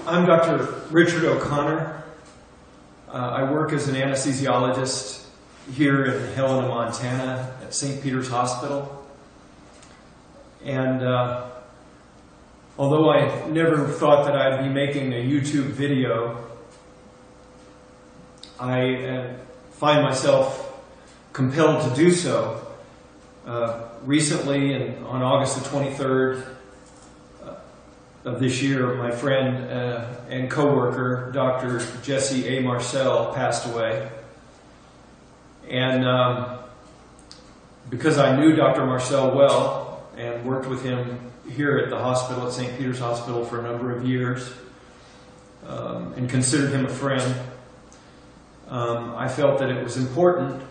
I'm Dr. Richard O'Connor. I work as an anesthesiologist here in Helena, Montana at St. Peter's Hospital. And although I never thought that I'd be making a YouTube video, I find myself compelled to do so. Recently, on August the 23rd of this year, my friend and co-worker, Dr. Jesse A. Marcel, passed away. And because I knew Dr. Marcel well and worked with him here at the hospital, at St. Peter's Hospital, for a number of years, and considered him a friend, I felt that it was important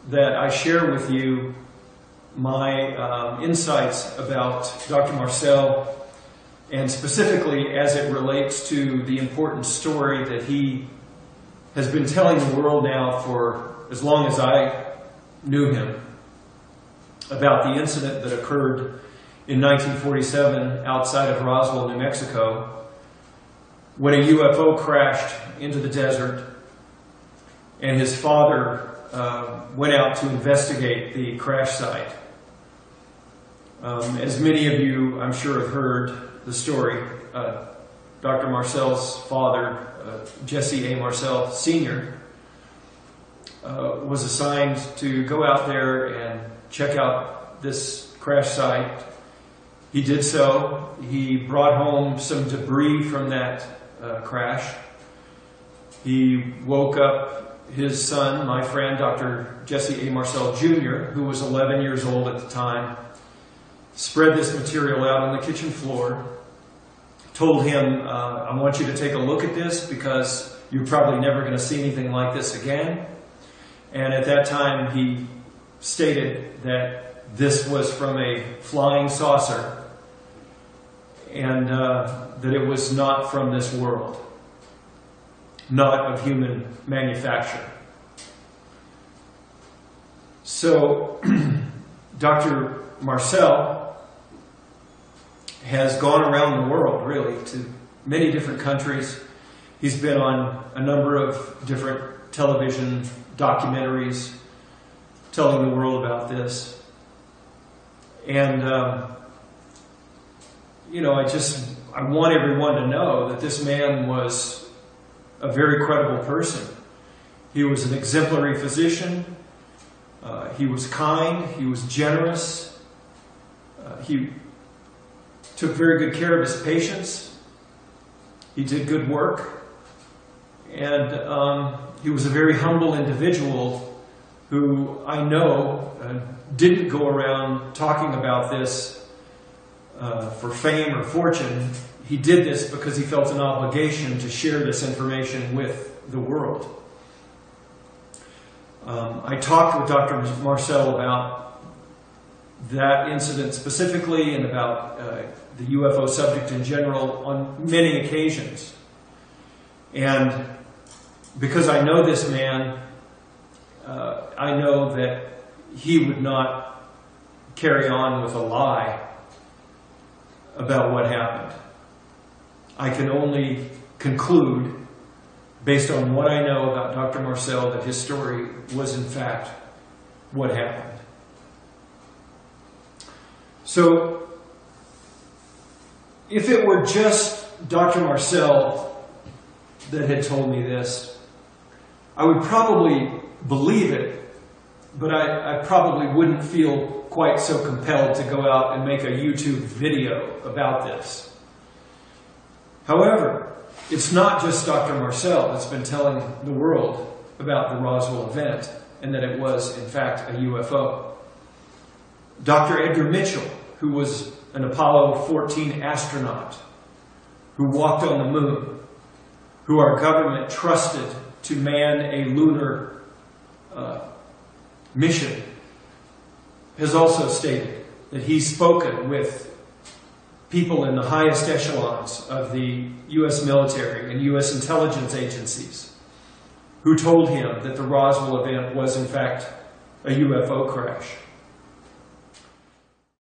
that I share with you my insights about Dr. Marcel, and specifically as it relates to the important story that he has been telling the world now for as long as I knew him, about the incident that occurred in 1947 outside of Roswell, New Mexico, when a UFO crashed into the desert and his father went out to investigate the crash site. As many of you, I'm sure, have heard the story, Dr. Marcel's father, Jesse A. Marcel Sr., was assigned to go out there and check out this crash site. He did so. He brought home some debris from that crash. He woke up his son, my friend, Dr. Jesse A. Marcel Jr., who was 11 years old at the time, spread this material out on the kitchen floor, told him, I want you to take a look at this because you're probably never going to see anything like this again. And at that time, he stated that this was from a flying saucer and that it was not from this world, not of human manufacture. So, Dr. Marcel has gone around the world, really, to many different countries. He's been on a number of different television documentaries telling the world about this. And, you know, I want everyone to know that this man was a very credible person. He was an exemplary physician. He was kind. He was generous. He took very good care of his patients. He did good work. And he was a very humble individual who I know didn't go around talking about this for fame or fortune. He did this because he felt an obligation to share this information with the world. I talked with Dr. Marcel about that incident specifically and about the UFO subject in general on many occasions. And because I know this man, I know that he would not carry on with a lie about what happened. I can only conclude, based on what I know about Dr. Marcel, that his story was in fact what happened. So, if it were just Dr. Marcel that had told me this, I would probably believe it, but I probably wouldn't feel quite so compelled to go out and make a YouTube video about this. However, it's not just Dr. Marcel that's been telling the world about the Roswell event and that it was, in fact, a UFO. Dr. Edgar Mitchell, who was an Apollo 14 astronaut, who walked on the moon, who our government trusted to man a lunar mission, has also stated that he's spoken with people in the highest echelons of the U.S. military and U.S. intelligence agencies who told him that the Roswell event was in fact a UFO crash.